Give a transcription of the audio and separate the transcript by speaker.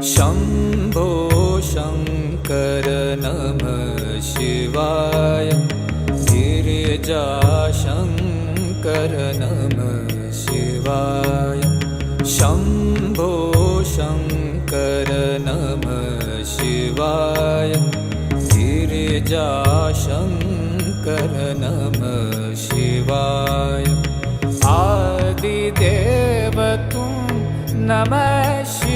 Speaker 1: शम्भो शङ्कर नमः शिवाय। गिरिजाशङ्कर नमः शिवाय। शम्भो शङ्कर नमः शिवाय। गिरिजाशङ्कर नमः शिवाय। आदिदेव तुम नमः शिवाय।